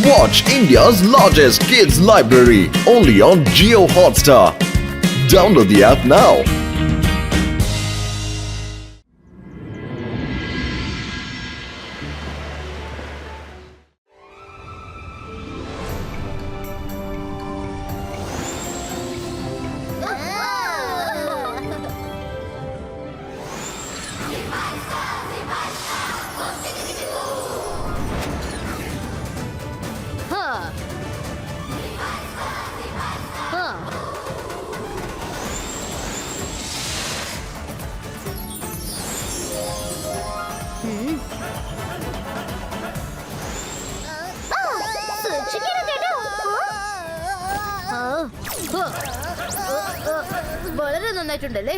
Watch India's largest kids library only on Jio Hotstar. Download the app now. വളരെ നന്നായിട്ടുണ്ടല്ലേ.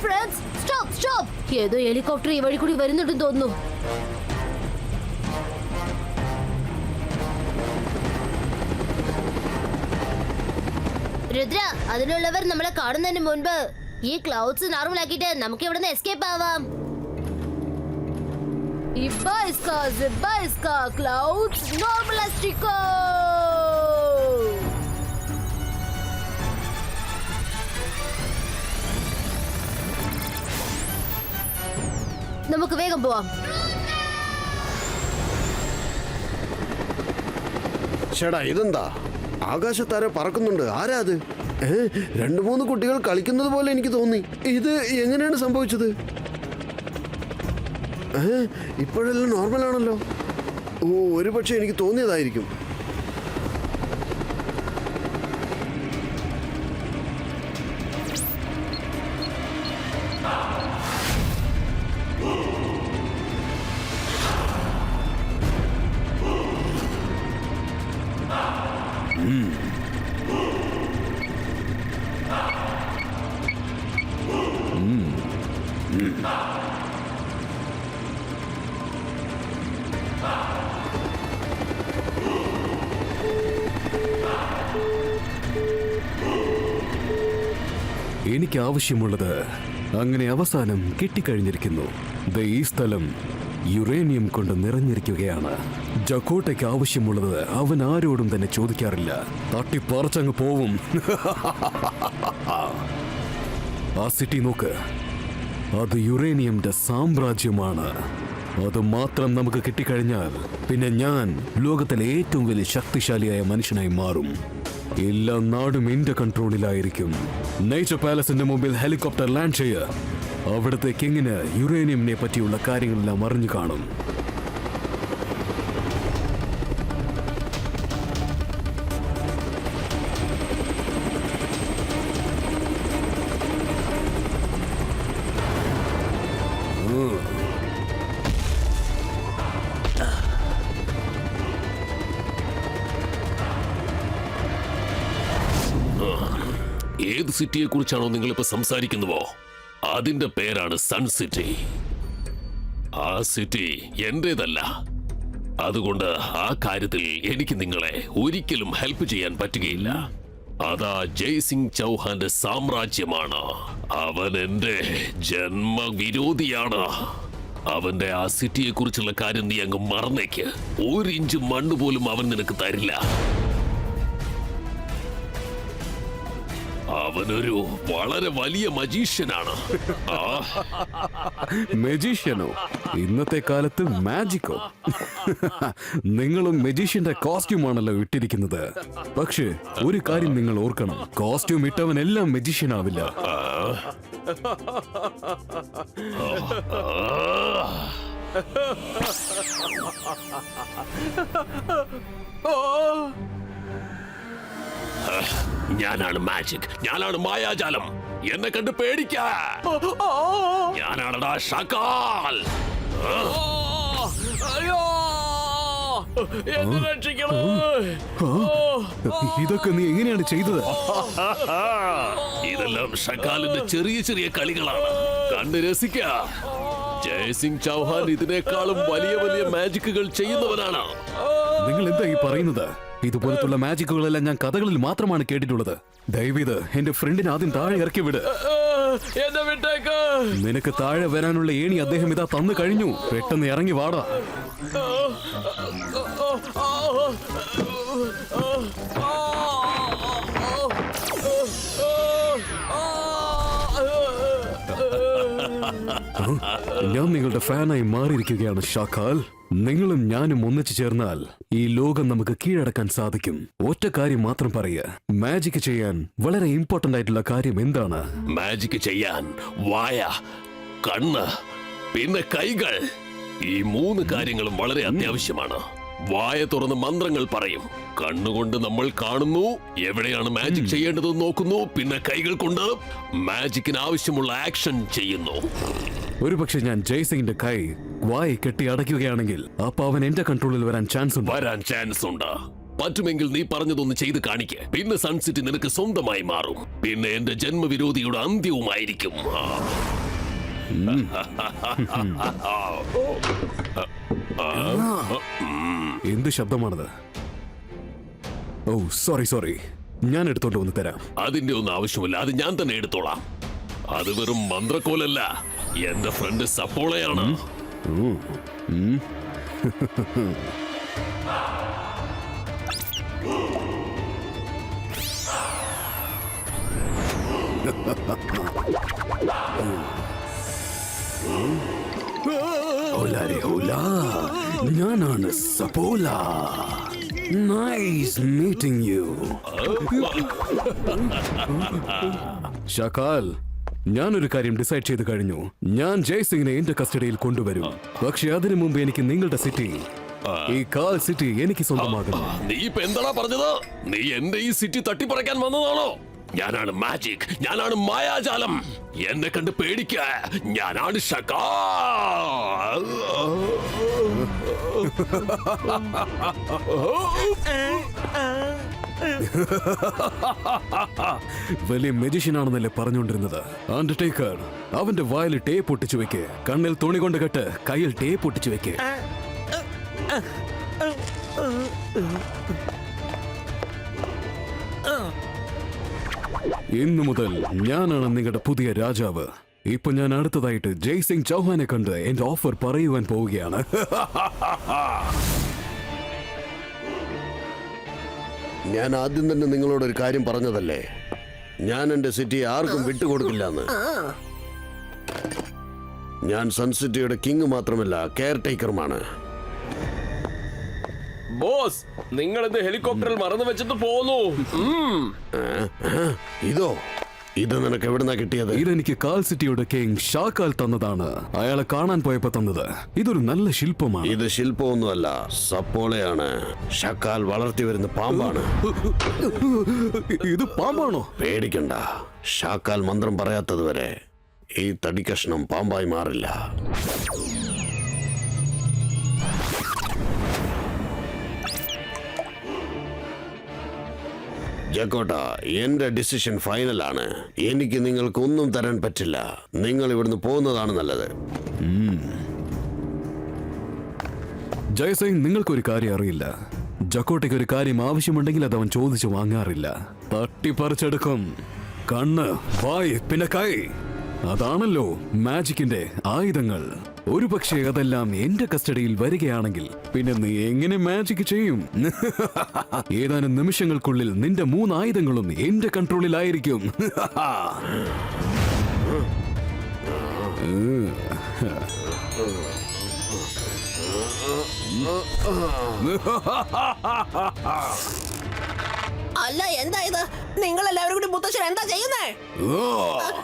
Friends stop stop. ഏതോ helicopter ഈ വഴി കൂടി വരുന്നുണ്ടെന്ന് തോന്നുന്നു. രുദ്ര, അതിലുള്ളവർ നമ്മളെ കാണുന്നതിന് മുൻപ് ഈ ക്ലൗഡ്സ് നോർമൽ ആക്കിയിട്ട് നമുക്ക് ഇവിടുന്ന് എസ്കേപ്പ് ആവാം. Ibaiska, clouds, normalistico. നമുക്ക് വേഗം പോവാം. ചേടാ, ഇതെന്താ? ആകാശത്താര പറക്കുന്നുണ്ട്. ആരാ അത്? 2-3 കുട്ടികൾ കളിക്കുന്നത് പോലെ എനിക്ക് തോന്നി. ഇത് എങ്ങനെയാണ് സംഭവിച്ചത്? ഇപ്പോഴെല്ലാം നോർമലാണല്ലോ. ഒരു പക്ഷേ എനിക്ക് തോന്നിയതായിരിക്കും. എനിക്ക് ആവശ്യമുള്ളത് അങ്ങനെ അവസാനം കിട്ടിക്കഴിഞ്ഞിരിക്കുന്നു. ഈ സ്ഥലം യുറേനിയം കൊണ്ട് നിറഞ്ഞിരിക്കുകയാണ്. ജക്കോട്ടയ്ക്ക് ആവശ്യമുള്ളത് അവൻ ആരോടും തന്നെ ചോദിക്കാറില്ല. തട്ടിപ്പറിച്ചങ്ങ് പോവും. ആ സിറ്റി നോക്ക്, അത് യുറേനിയമിന്റെ സാമ്രാജ്യമാണ്. അത് മാത്രം നമുക്ക് കിട്ടിക്കഴിഞ്ഞാൽ പിന്നെ ഞാൻ ലോകത്തിലെ ഏറ്റവും വലിയ ശക്തിശാലിയായ മനുഷ്യനായി മാറും. എല്ലാ നാടും എന്റെ കൺട്രോളിലായിരിക്കും. നേച്ചർ പാലസിന്റെ മുമ്പിൽ ഹെലികോപ്റ്റർ ലാൻഡ് ചെയ്യുക. അവിടുത്തെ കിങ്ങിന് യുറേനിയമിനെ പറ്റിയുള്ള കാര്യങ്ങളെല്ലാം അറിഞ്ഞു കാണും. ഏത് സിറ്റിയെ കുറിച്ചാണോ നിങ്ങളിപ്പോ സംസാരിക്കുന്നുവോ അതിന്റെ പേരാണ് സൺ സിറ്റി. ആ സിറ്റി എന്റേതല്ല. അതുകൊണ്ട് ആ കാര്യത്തിൽ എനിക്ക് നിങ്ങളെ ഒരിക്കലും ഹെൽപ്പ് ചെയ്യാൻ പറ്റുകയില്ല. അതാ ജയ്സിംഗ് ചൗഹാന്റെ സാമ്രാജ്യമാണ്. അവൻ എന്റെ ജന്മവിരോധിയാണ്. അവന്റെ ആ സിറ്റിയെ കുറിച്ചുള്ള കാര്യം നീ അങ്ങ് മറന്നേക്ക്. 1 ഇഞ്ച് മണ്ണ് പോലും അവൻ നിനക്ക് തരില്ല. അവനൊരു വളരെ വലിയ മജീഷ്യനാണ്. മജീഷ്യനോ? ഇന്നത്തെ കാലത്ത് മാജിക്കോ? നിങ്ങളും മജീഷ്യന്റെ കോസ്റ്റ്യൂം ആണല്ലോ ഇട്ടിരിക്കുന്നത്. പക്ഷേ ഒരു കാര്യം നിങ്ങൾ ഓർക്കണം, കോസ്റ്റ്യൂം ഇട്ടവൻ എല്ലാം മജീഷ്യൻ ആവില്ല. ഞാനാണ് മാജിക്, ഞാനാണ് മായാജാലം. എന്നെ കണ്ട് പേടിക്കാ. ഞാനാണടാ ഷക്കാൽ. ഇതൊക്കെ നീ എങ്ങനെയാണ് ചെയ്തത്? ഇതെല്ലാം ഷക്കാലിന്റെ ചെറിയ ചെറിയ കളികളാണ്. കണ്ട് രസിക്ക. ജയ്സിംഗ് ചൗഹാൻ ഇതിനേക്കാളും വലിയ വലിയ മാജിക്കുകൾ ചെയ്യുന്നവനാണ്. നിങ്ങൾ എന്താ ഈ പറയുന്നത്? ഇതുപോലത്തുള്ള മാജിക്കുകളെല്ലാം ഞാൻ കഥകളിൽ മാത്രമാണ് കേട്ടിട്ടുള്ളത്. ദയവീത് എന്റെ ഫ്രണ്ടിനെ ആദ്യം താഴെ ഇറക്കി വിട്. എന്നെ വിട്ടേക്ക്. നിനക്ക് താഴെ വരാനുള്ള ഏണി അദ്ദേഹം ഇതാ തന്നു കഴിഞ്ഞു. പെട്ടെന്ന് ഇറങ്ങി വാടാ. ഞാൻ നിങ്ങളുടെ ഫാനായി മാറിയിരിക്കുകയാണ് ഷാഖാൽ. നിങ്ങളും ഞാനും ഒന്നിച്ചു ചേർന്നാൽ ഈ ലോകം നമുക്ക് കീഴടക്കാൻ സാധിക്കും. ഒറ്റ കാര്യം മാത്രം പറയുക, മാജിക് ചെയ്യാൻ വളരെ ഇമ്പോർട്ടന്റ് ആയിട്ടുള്ള കാര്യം എന്താണ്? മാജിക് ചെയ്യാൻ വായ, കണ്ണ്, പിന്നെ കൈകൾ. ഈ 3 കാര്യങ്ങളും വളരെ അത്യാവശ്യമാണ്. വായ തുറന്ന് മന്ത്രങ്ങൾ പറയും, കണ്ണുകൊണ്ട് നമ്മൾ കാണുന്നു, എവിടെയാണ് മാജിക് ചെയ്യേണ്ടതെന്ന് നോക്കുന്നു, പിന്നെ കൈകൾ കൊണ്ട് മാജിക്കിന് ആവശ്യമുള്ള ആക്ഷൻ ചെയ്യുന്നു. ഒരുപക്ഷെ ഞാൻ ജയ്സിംഗിന്റെ കൈ വായി കെട്ടി അടയ്ക്കുകയാണെങ്കിൽ അപ്പൊ അവൻ എന്റെ കൺട്രോളിൽ വരാൻ ചാൻസ് ഉണ്ട്. പറ്റുമെങ്കിൽ നീ പറഞ്ഞതൊന്ന് ചെയ്ത് കാണിക്ക്. പിന്നെ സൺസിറ്റി നിനക്ക് സ്വന്തമായി മാറും. പിന്നെ എന്റെ ജന്മവിരോധിയുടെ അന്ത്യവുമായിരിക്കും. എന്ത് ശബ്ദമാണത്? ഓ സോറി, ഞാൻ എടുത്തോണ്ട് വന്ന് തരാം. അതിന്റെ ഒന്നും ആവശ്യമില്ല, അത് ഞാൻ തന്നെ എടുത്തോളാം. അത് വെറും മന്ത്രക്കോലല്ല, എന്റെ ഫ്രണ്ട് സപ്പോളയാണ്. ഞാനാണ് Sappola. Nice meeting you. Shakhal, ഞാനൊരു കാര്യം ഡിസൈഡ് ചെയ്ത് കഴിഞ്ഞു. ഞാൻ ജയ്സിംഗിനെ എന്റെ കസ്റ്റഡിയിൽ കൊണ്ടുവരും. പക്ഷെ അതിനു മുമ്പ് എനിക്ക് നിങ്ങളുടെ സിറ്റി, ഈ കാൽ സിറ്റി എനിക്ക് സ്വന്തമാകണം. നീ ഇപ്പൊ എന്താണോ പറഞ്ഞത്? നീ എന്റെ ഈ സിറ്റി തട്ടിപ്പറിക്കാൻ വന്നതാണോ? ഞാനാണ് മാജിക്, ഞാനാണ് മായാജാലം. എന്നെ കണ്ട് പേടിക്ക, ഞാനാണ് ഷാഖാൽ. വലിയ മെജിഷ്യനാണെന്നല്ലേ പറഞ്ഞുകൊണ്ടിരുന്നത്? അണ്ടർടേക്കർ, അവന്റെ വായിൽ ടേപ്പ് ഒട്ടിച്ചു വെക്ക്, കണ്ണിൽ തുണി കൊണ്ട് കെട്ട്, കയ്യിൽ ടേപ്പ് ഒട്ടിച്ചു വെക്ക്. ഇന്നു മുതൽ ഞാനാണ് നിങ്ങളുടെ പുതിയ രാജാവ്. ഇപ്പൊ ഞാൻ അടുത്തതായിട്ട് ജയ്സിംഗ് ചൗഹാനെ കണ്ട് എന്റെ ഓഫർ പറയുവാൻ പോവുകയാണ്. ഞാൻ ആദ്യം തന്നെ നിങ്ങളോടൊരു കാര്യം പറഞ്ഞതല്ലേ, ഞാൻ എന്റെ സിറ്റി ആർക്കും വിട്ടുകൊടുക്കില്ലെന്ന്. ഞാൻ സൺസിറ്റിയുടെ കിങ് മാത്രമല്ല, കെയർ ടേക്കറുമാണ്. ബോസ്, നിങ്ങൾ ഇത് ഹെലികോപ്റ്ററിൽ മറന്നു വെച്ചിട്ട് പോന്നു. ഇത് നിനക്ക് എവിടുന്നാ കിട്ടിയത്? ഇതെനിക്ക് കാൽ സിറ്റിയുടെ കിങ് ഷാഖാൽ തന്നതാണ്. അയാളെ കാണാൻ പോയപ്പോ തന്നത്. ഇതൊരു നല്ല ശില്പമാണ്. ഇത് ശില്പമൊന്നുമല്ല, സപ്പോളയാണ്. ഷാഖാൽ വളർത്തി വരുന്ന പാമ്പാണ്. ഇത് പാമ്പാണോ? പേടിക്കണ്ട, ഷാഖാൽ മന്ത്രം പറയാത്തതുവരെ ഈ തടിക്കഷ്ണം പാമ്പായി മാറില്ല. ജക്കോട്ട, എന്റെ ഡിസിഷൻ ഫൈനലാണ്. എനിക്ക് നിങ്ങൾക്കൊന്നും തരാൻ പറ്റില്ല. നിങ്ങൾ ഇവിടുന്ന് പോകുന്നതാണ് നല്ലത്. ജയ്സിംഗ്, നിങ്ങൾക്കൊരു കാര്യം അറിയില്ല. ജക്കോട്ടയ്ക്ക് ഒരു കാര്യം ആവശ്യമുണ്ടെങ്കിൽ അത് അവൻ ചോദിച്ചു വാങ്ങാറില്ല. തട്ടിപ്പറിച്ചെടുക്കും. കണ്ണ്, വായ്, പിന്നെ കൈ. അതാണല്ലോ മാജിക്കിന്റെ ആയുധങ്ങൾ. ഒരുപക്ഷെ അതെല്ലാം എന്റെ കസ്റ്റഡിയിൽ വരികയാണെങ്കിൽ പിന്നെ നീ എങ്ങനെ മാജിക് ചെയ്യും? ഏതാനും നിമിഷങ്ങൾക്കുള്ളിൽ നിന്റെ 3 ആയുധങ്ങളും എന്റെ കൺട്രോളിലായിരിക്കും. അല്ല, എന്താ ഇത്? നിങ്ങൾ എല്ലാവരും കൂടി മുത്തശ്ശൻ എന്താ ചെയ്യുന്നേ?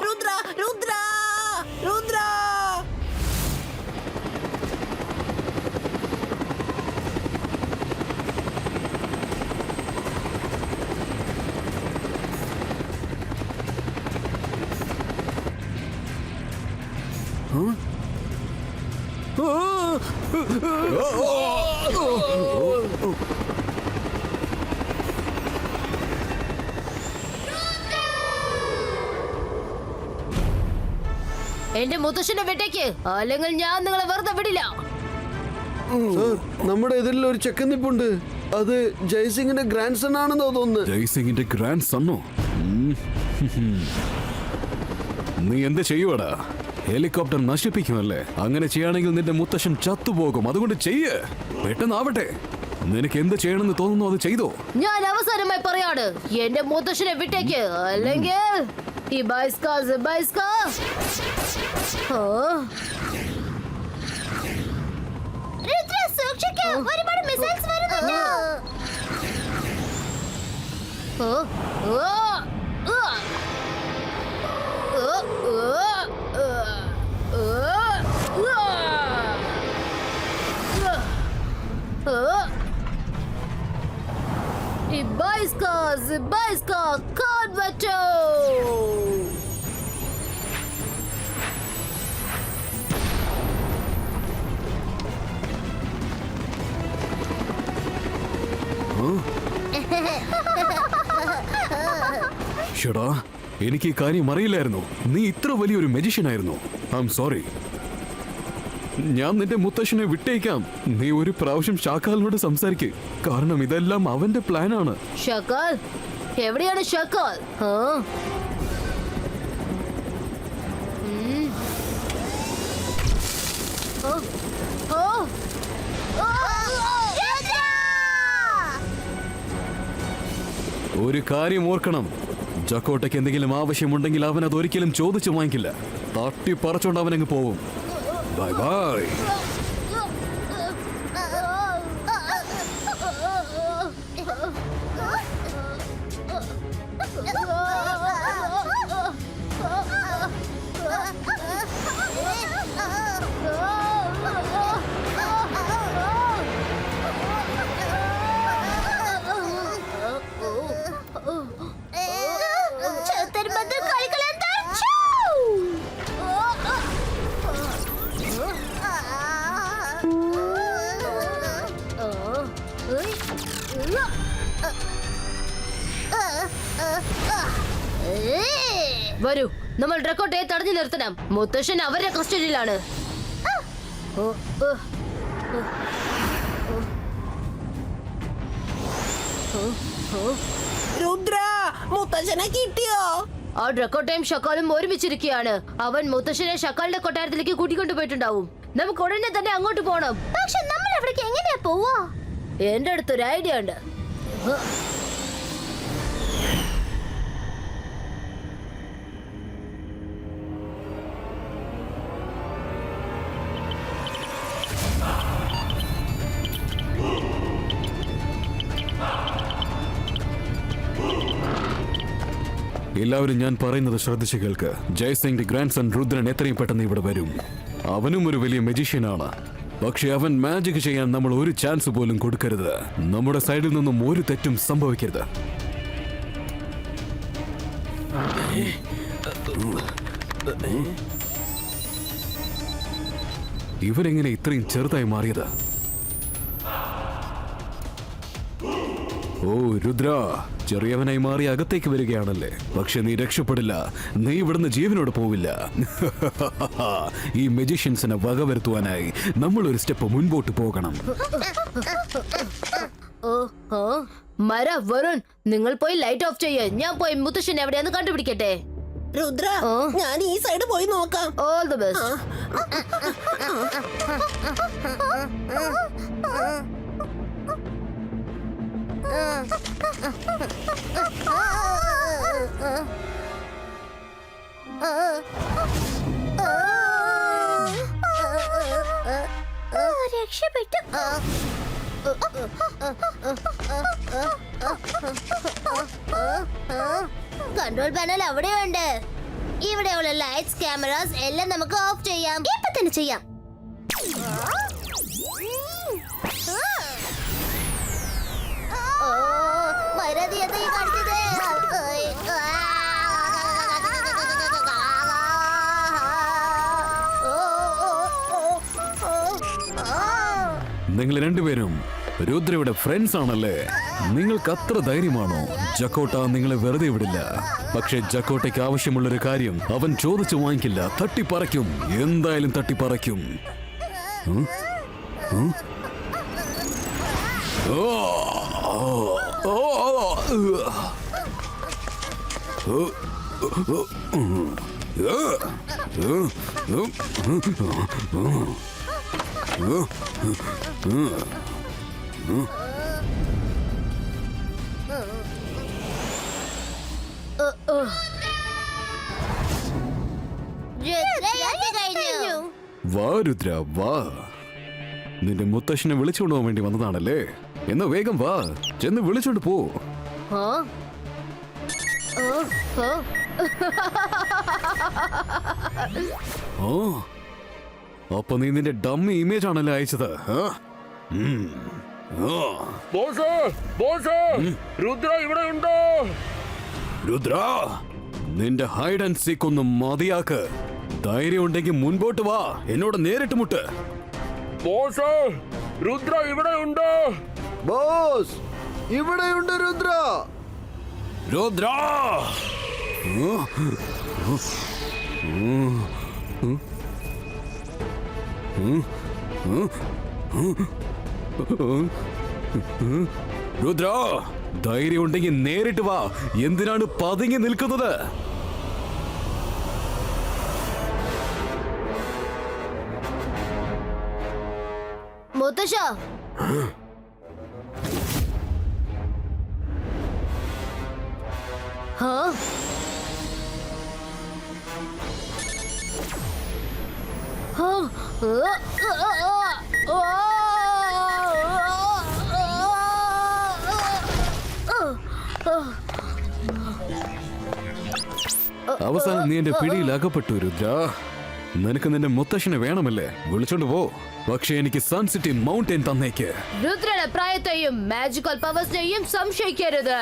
രുദ്ര, രുദ്ര, രുദ്ര! എന്റെ മുത്തശ്ശന്റെ വെട്ടേക്ക്, അല്ലെങ്കിൽ ഞാൻ നിങ്ങളെ വെറുതെ വിടില്ല. നമ്മുടെ ഇതിൽ ഒരു ചെക്കൻ നിപ്പുണ്ട്. അത് ജയ്സിംഗിന്റെ ഗ്രാൻഡ് സൺ ആണെന്നോ തോന്നുന്നു. ജയ്സിംഗിന്റെ ഗ്രാൻഡ് സണ്ണോ? നീ എന്ത് ചെയ്യുവാടാ? ഹെലികോപ്റ്റർ നശിപ്പിക്കുമല്ലേ? അങ്ങനെ ചെയ്യുകയാണെങ്കിൽ നിന്റെ മുത്തശ്ശൻ ചത്തുപോകും. അതുകൊണ്ട് ചെയ്യ്, പെട്ടെന്നാവട്ടെ. നിനക്ക് എന്ത് ചെയ്യണമെന്ന് തോന്നുന്നു അത് ചെയ്തോ. ഞാൻ അവസാനമായി പറയാണ്, എന്റെ മുത്തശ്ശനെ വിട്ടേക്ക്, അല്ലെങ്കിൽ ഈ ഒരുപാട് മിസൈൽസ് വരുന്നുണ്ട്. Zibaiska, Converto! ഷടാ, എനിക്ക് ഈ കാര്യം അറിയില്ലായിരുന്നു. നീ ഇത്ര വലിയൊരു മജിഷ്യൻ ആയിരുന്നു. I am sorry. ഞാൻ നിന്റെ മുത്തശ്ശനെ വിട്ടേക്കാം. നീ ഒരു പ്രാവശ്യം ഷാക്കാലിനോട് സംസാരിക്ക്. കാരണം ഇതെല്ലാം അവന്റെ പ്ലാനാണ്. ഷക്കാൽ എവിടെയാണ്? ഷക്കാൽ ഒരു കാര്യം ഓർക്കണം, ജക്കോട്ടയ്ക്ക് എന്തെങ്കിലും ആവശ്യമുണ്ടെങ്കിൽ അവൻ അത് ഒരിക്കലും ചോദിച്ചു വാങ്ങിക്കില്ല. തട്ടിപ്പറച്ചോണ്ട് അവനങ്ങ് പോവും. Bye bye. വരൂ, നമ്മൾ ഡ്രക്കോട്ടയെ തടഞ്ഞു നിർത്തണം. മുത്തശ്ശൻ അവരുടെ കസ്റ്റഡിയിലാണ്. രുദ്ര, മുത്തശ്ശനെ കിട്ടിയോ? ആ ഡ്രക്കോട്ടയും ഷക്കാലും ഒരുമിച്ചിരിക്കുകയാണ്. അവൻ മുത്തശ്ശനെ ഷക്കാലിന്റെ കൊട്ടാരത്തിലേക്ക് കൂട്ടിക്കൊണ്ടുപോയിട്ടുണ്ടാവും. നമുക്ക് ഉടനെ തന്നെ അങ്ങോട്ട് പോകണം. പക്ഷെ നമ്മൾ എവിടേക്ക് എങ്ങനെയാ പോവാ? എന്റെ അടുത്തൊരു ഐഡിയ ഉണ്ട്. എല്ലാവരും ഞാൻ പറയുന്നത് ശ്രദ്ധിച്ചു കേൾക്ക്. ജയ്സിംഗിന്റെ ഗ്രാൻഡ് സൺ രുദ്രൻ എത്രയും പെട്ടെന്ന് ഇവിടെ വരും. അവനും ഒരു വലിയ മജീഷ്യനാണ്. പക്ഷെ അവൻ മാജിക് ചെയ്യാൻ നമ്മൾ ഒരു ചാൻസ് പോലും കൊടുക്കരുത്. നമ്മുടെ സൈഡിൽ നിന്നും ഒരു തെറ്റും സംഭവിക്കരുത്. ഇവരെങ്ങനെ ഇത്രയും ചെറുതായി മാറിയത്? ഓ രുദ്ര, ചെറിയവനായി മാറി അകത്തേക്ക് വരികയാണല്ലേ? പക്ഷെ നീ രക്ഷപ്പെടില്ല. നീ ഇവിടുന്ന് ജീവനോട് പോവില്ല. ഈ മജീഷ്യൻസിനെ വകവരുത്തുവാനായി നമ്മൾ ഒരു സ്റ്റെപ്പ് മുൻപോട്ട് പോകണം. വരുൺ, നിങ്ങൾ പോയി ലൈറ്റ് ഓഫ് ചെയ്യ്. ഞാൻ പോയി മുത്തശ്ശൻ എവിടെയാന്ന് കണ്ടുപിടിക്കട്ടെ. രുദ്ര, ഞാൻ ഈ സൈഡ് പോയി നോക്കാം. All the best. രക്ഷപ്പെട്ടു. കൺട്രോൾ പാനൽ അവിടെയുണ്ട്. ഇവിടെയുള്ള ലൈറ്റ്സ്, ക്യാമറാസ് എല്ലാം നമുക്ക് ഓഫ് ചെയ്യാം. ഇപ്പൊ തന്നെ ചെയ്യാം. നിങ്ങൾ രണ്ടുപേരും രുദ്രയുടെ ഫ്രണ്ട്സ് ആണല്ലേ? നിങ്ങൾക്ക് അത്ര ധൈര്യമാണോ? ജക്കോട്ട നിങ്ങളെ വെറുതെ വിടില്ല. പക്ഷെ ജക്കോട്ടയ്ക്ക് ആവശ്യമുള്ളൊരു കാര്യം അവൻ ചോദിച്ചു വാങ്ങിക്കില്ല. തട്ടിപ്പറയ്ക്കും, എന്തായാലും തട്ടിപ്പറയ്ക്കും. വാ രുദ്ര വാ. നിന്റെ മുത്തശ്ശനെ വിളിച്ചുകൊണ്ട് പോകാൻ വേണ്ടി വന്നതാണല്ലേ? എന്നാ വേഗം വാ, ചെന്ന് വിളിച്ചോണ്ട് പോ. ഓ, അപ്പൊ നീ നിന്റെ ഡമ്മി ഇമേജ് ആണല്ലേ അയച്ചത്? രുദ്ര ഇവിടെ ഉണ്ടോ? രുദ്ര, നിന്റെ ഹൈഡ് ആൻഡ് സീക്ക് ഒന്ന് മതിയാക്ക്. ധൈര്യം ഉണ്ടെങ്കിൽ മുൻപോട്ട് വാ, എന്നോട് നേരിട്ട് മുട്ട്. രുദ്ര ഇവിടെ ഉണ്ടോ? ബോസ്, ഇവിടെയുണ്ട് രുദ്ര. രുദ്ര, രുദ്ര, ധൈര്യം ഉണ്ടെങ്കിൽ നേരിട്ട് വാ. എന്തിനാണ് പതുങ്ങി നിൽക്കുന്നത്? മുത്തശ്ശ, അവസാനം നീ എന്റെ പിടിയിൽ അകപ്പെട്ടു രുദ്ര. നിനക്ക് നിന്റെ മുത്തശ്ശനെ വേണമല്ലേ? വിളിച്ചോണ്ട് പോ. പക്ഷെ എനിക്ക് സൺ സിറ്റി മൗണ്ടൻ തന്നേക്ക്. രുദ്രയുടെ പ്രായത്തെയും മാജിക്കൽ പവേഴ്സിനെയും സംശയിക്കരുത്.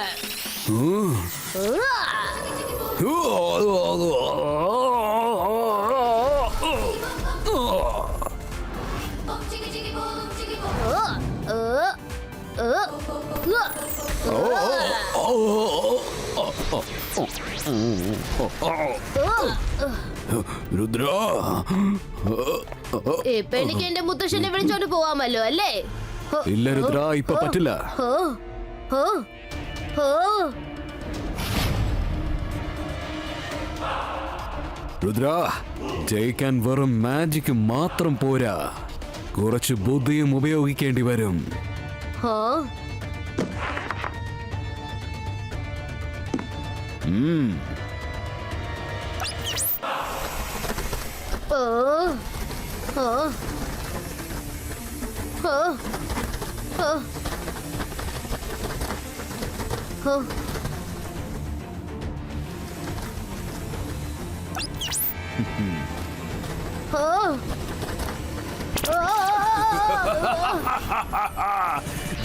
രുദ്ര, ഇപ്പൊ എനിക്ക് എന്റെ മുത്തശ്ശനെ വിളിച്ചോണ്ട് പോവാമല്ലോ അല്ലേ? ഇല്ല രുദ്ര, ഇപ്പൊ പറ്റില്ല. രുദ്ര, ജയിക്കാൻ വെറും മാജിക് മാത്രം പോരാ, കുറച്ച് ബുദ്ധിയും ഉപയോഗിക്കേണ്ടി വരും.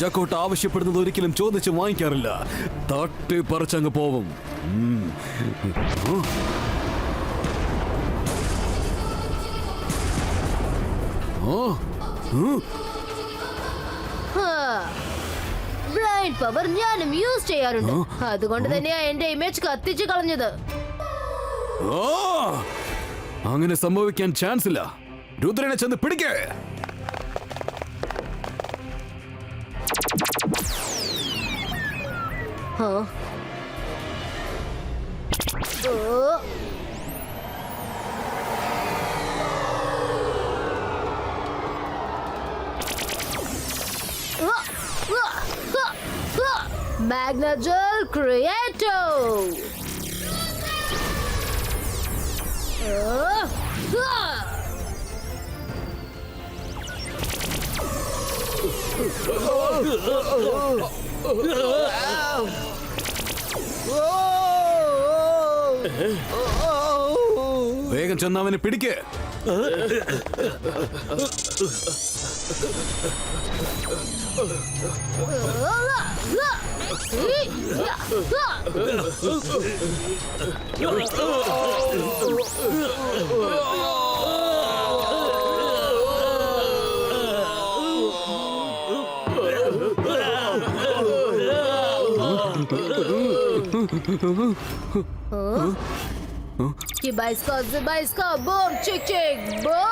ജക്കോട്ട് ആവശ്യപ്പെടുന്നത് ഒരിക്കലും ചോദിച്ച് വാങ്ങിക്കാറില്ല. തട്ടി പറിച്ചങ്ങ് പോവും. ബ്രൈൻ പവർ ഞാനും യൂസ് ചെയ്യാറുണ്ട്. അതുകൊണ്ട് തന്നെയാ എന്റെ ഇമേജ് കത്തിച്ചു കളഞ്ഞത്. അങ്ങനെ സംഭവിക്കാൻ ചാൻസ് ഇല്ല. രുദ്രനെ ചെന്ന് പിടിക്കേ. Magnagel Creato. വേഗം ചെന്ന് അവനെ പിടിക്കേ. Zibaiska, boom, chick, chick, boom!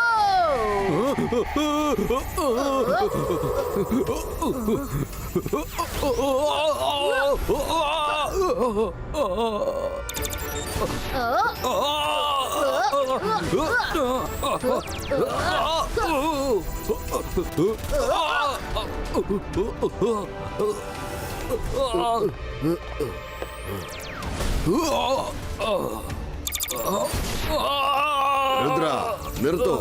Rudra നിർത്തോ.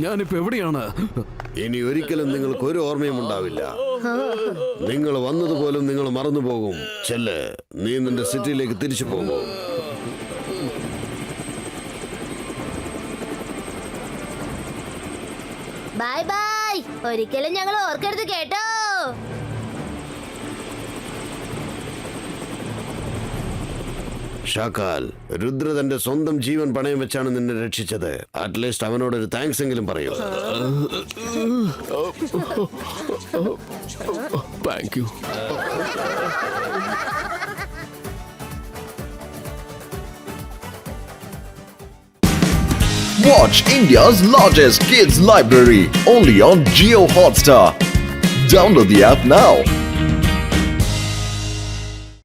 ഞാനിപ്പോ എവിടെയാണ്? ഇനി ഒരിക്കലും നിങ്ങൾക്ക് ഒരു ഓർമ്മയും ഉണ്ടാവില്ല. നിങ്ങൾ വന്നതുപോലും നിങ്ങൾ മറന്നുപോകും. ചെല്ല്, നീ നിന്റെ സിറ്റിയിലേക്ക് തിരിച്ചു പോകും. Bye bye. ഒരിക്കലും ഞങ്ങൾ ഓർക്കരുത് കേട്ടോ. ഷാക്കാൽ, രുദ്ര തന്റെ സ്വന്തം ജീവൻ പണയം വെച്ചാണ് നിന്നെ രക്ഷിച്ചത്. അറ്റ്ലീസ്റ്റ് അവനോടൊരു താങ്ക്സ് എങ്കിലും പറയൂ. Thank you. Watch India's largest kids library only on Geo Hotstar. Download the app now.